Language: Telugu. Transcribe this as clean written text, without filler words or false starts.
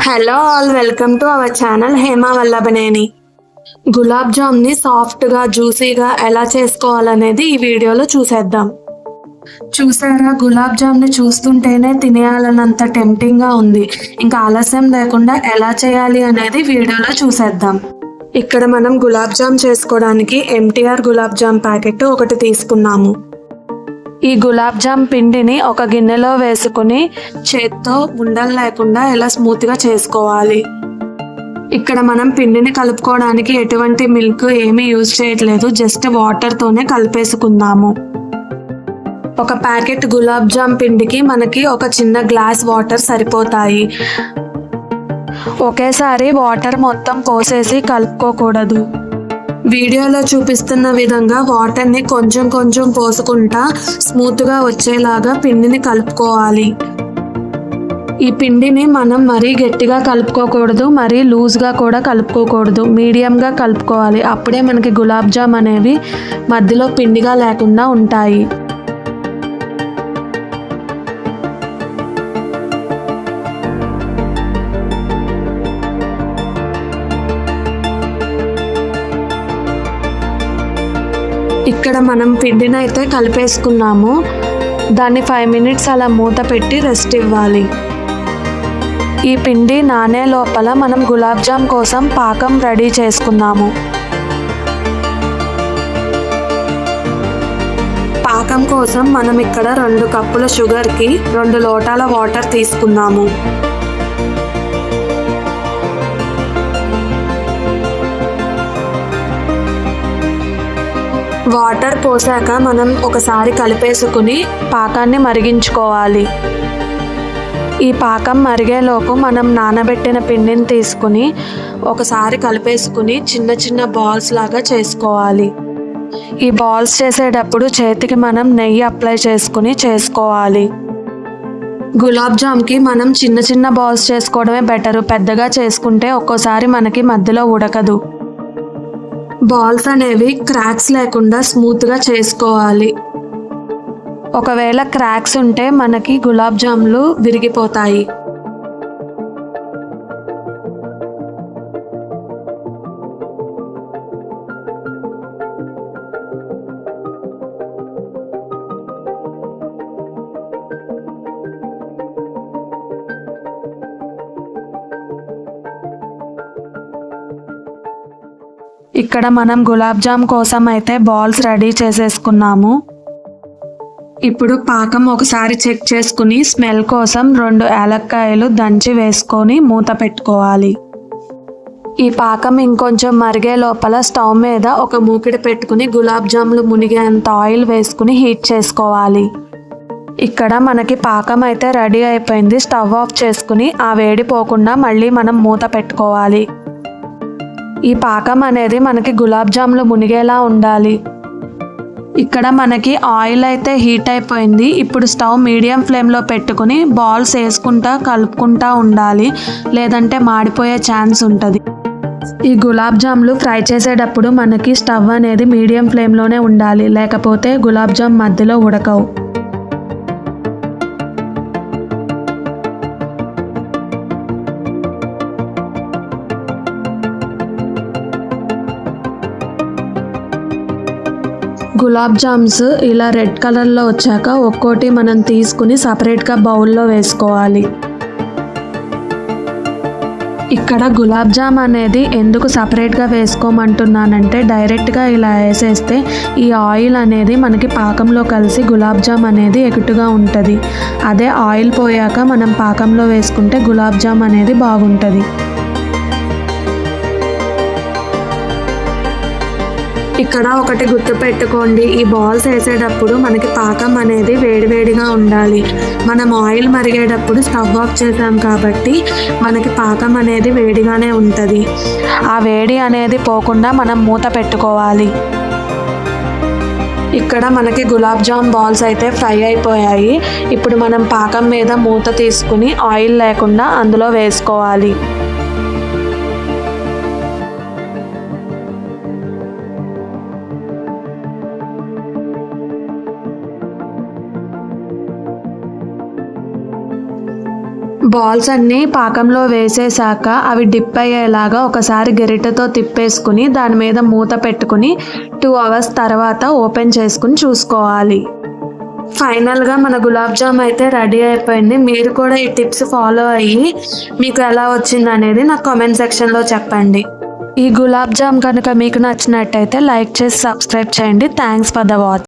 Hello all, welcome to our channel Hema Vallabhaneni. Gulab జామ్ని సాఫ్ట్గా జ్యూసీగా ఎలా చేసుకోవాలనేది ఈ వీడియోలో చూసేద్దాం. చూసారా, గులాబ్ జామ్ని చూస్తుంటేనే తినేయాలన్నంత టెంప్టింగ్గా ఉంది. ఇంకా ఆలస్యం లేకుండా ఎలా చేయాలి అనేది వీడియోలో చూసేద్దాం. ఇక్కడ మనం గులాబ్ జామ్ చేసుకోవడానికి ఎంటీఆర్ గులాబ్ జామ్ ప్యాకెట్ ఒకటి తీసుకున్నాము. ఈ గులాబ్ జామ్ పిండిని ఒక గిన్నెలో వేసుకుని చేత్తో ఉండలు లేకుండా ఇలా స్మూత్గా చేసుకోవాలి. ఇక్కడ మనం పిండిని కలుపుకోవడానికి ఎటువంటి మిల్క్ ఏమీ యూజ్ చేయట్లేదు, జస్ట్ వాటర్తోనే కలిపేసుకుందాము. ఒక ప్యాకెట్ గులాబ్ జామ్ పిండికి మనకి ఒక చిన్న గ్లాస్ వాటర్ సరిపోతాయి. ఒకేసారి వాటర్ మొత్తం పోసేసి కలుపుకోకూడదు. వీడియోలో చూపిస్తున్న విధంగా వాటర్ని కొంచెం కొంచెం పోసుకుంటా స్మూత్గా వచ్చేలాగా పిండిని కలుపుకోవాలి. ఈ పిండిని మనం మరీ గట్టిగా కలుపుకోకూడదు, మరీ లూజ్గా కూడా కలుపుకోకూడదు, మీడియంగా కలుపుకోవాలి. అప్పుడే మనకి గులాబ్ జామ్ అనేవి మధ్యలో పిండిగా లేకుండా ఉంటాయి. ఇక్కడ మనం పిండిని అయితే కలిపేసుకున్నాము. దాన్ని 5 మినిట్స్ అలా మూత పెట్టి రెస్ట్ ఇవ్వాలి. ఈ పిండి నానే లోపల మనం గులాబ్ జామ్ కోసం పాకం రెడీ చేసుకుందాము. పాకం కోసం మనం ఇక్కడ 2 కప్పుల షుగర్కి 2 లోటాల వాటర్ తీసుకుందాము. వాటర్ పోసాక మనం ఒకసారి కలిపేసుకుని పాకాన్ని మరిగించుకోవాలి. ఈ పాకం మరిగేలోపు మనం నానబెట్టిన పిండిని తీసుకుని ఒకసారి కలిపేసుకుని చిన్న చిన్న బాల్స్ లాగా చేసుకోవాలి. ఈ బాల్స్ చేసేటప్పుడు చేతికి మనం నెయ్యి అప్లై చేసుకుని చేసుకోవాలి. గులాబ్ జామ్కి మనం చిన్న చిన్న బాల్స్ చేసుకోవడమే బెటరు, పెద్దగా చేసుకుంటే ఒక్కోసారి మనకి మధ్యలో ఉడకదు. బాల్స్ అనేవి క్రాక్స్ లేకుండా స్మూత్గా చేసుకోవాలి. ఒకవేళ క్రాక్స్ ఉంటే మనకి గులాబ్ జాములు విరిగిపోతాయి. ఇక్కడ మనం గులాబ్ జామ్ కోసం అయితే బాల్స్ రెడీ చేసేసుకున్నాము. ఇప్పుడు పాకం ఒకసారి చెక్ చేసుకుని స్మెల్ కోసం 2 యాలక్కాయలు దంచి వేసుకొని మూత పెట్టుకోవాలి. ఈ పాకం ఇంకొంచెం మరిగే లోపల స్టవ్ మీద ఒక మూకిడి పెట్టుకుని గులాబ్ జాములు మునిగేంత ఆయిల్ వేసుకుని హీట్ చేసుకోవాలి. ఇక్కడ మనకి పాకం అయితే రెడీ అయిపోయింది. స్టవ్ ఆఫ్ చేసుకుని ఆ వేడి పోకుండా మళ్ళీ మనం మూత పెట్టుకోవాలి. ఈ పాకం అనేది మనకి గులాబ్ జాములు మునిగేలా ఉండాలి. ఇక్కడ మనకి ఆయిల్ అయితే హీట్ అయిపోయింది. ఇప్పుడు స్టవ్ మీడియం ఫ్లేమ్లో పెట్టుకుని బాల్స్ వేసుకుంటా కలుపుకుంటా ఉండాలి, లేదంటే మాడిపోయే ఛాన్స్ ఉంటుంది. ఈ గులాబ్ జాములు ఫ్రై చేసేటప్పుడు మనకి స్టవ్ అనేది మీడియం ఫ్లేమ్లోనే ఉండాలి, లేకపోతే గులాబ్ జామ్ మధ్యలో ఉడకవు. గులాబ్ జామ్స్ ఇలా రెడ్ కలర్లో వచ్చాక ఒక్కోటి మనం తీసుకుని సపరేట్గా బౌల్లో వేసుకోవాలి. ఇక్కడ గులాబ్ జామ్ అనేది ఎందుకు సపరేట్గా వేసుకోమంటున్నానంటే డైరెక్ట్గా ఇలా వేసేస్తే ఈ ఆయిల్ అనేది మనకి పాకంలో కలిసి గులాబ్ జామ్ అనేది ఎకుటుగా ఉంటుంది. అదే ఆయిల్ పోయాక మనం పాకంలో వేసుకుంటే గులాబ్ జామ్ అనేది బాగుంటుంది. ఇక్కడ ఒకటి గుర్తు పెట్టుకోండి, ఈ బాల్స్ వేసేటప్పుడు మనకి పాకం అనేది వేడివేడిగా ఉండాలి. మనం ఆయిల్ మరిగేటప్పుడు స్టవ్ ఆఫ్ చేసాం కాబట్టి మనకి పాకం అనేది వేడిగానే ఉంటుంది. ఆ వేడి అనేది పోకుండా మనం మూత పెట్టుకోవాలి. ఇక్కడ మనకి గులాబ్ జామ్ బాల్స్ అయితే ఫ్రై అయిపోయాయి. ఇప్పుడు మనం పాకం మీద మూత తీసుకుని ఆయిల్ లేకుండా అందులో వేసుకోవాలి. బాల్స్ అన్నీ పాకంలో వేసేసాక అవి డిప్ అయ్యేలాగా ఒకసారి గరిటెతో తిప్పేసుకుని దాని మీద మూత పెట్టుకుని 2 అవర్స్ తర్వాత ఓపెన్ చేసుకుని చూసుకోవాలి. ఫైనల్గా మన గులాబ్ జామ్ అయితే రెడీ అయిపోయింది. మీరు కూడా ఈ టిప్స్ ఫాలో అయ్యి మీకు ఎలా వచ్చింది అనేది నాకు కామెంట్ సెక్షన్లో చెప్పండి. ఈ గులాబ్ జామ్ కనుక మీకు నచ్చినట్టయితే లైక్ చేసి సబ్స్క్రైబ్ చేయండి. Thanks for the watch.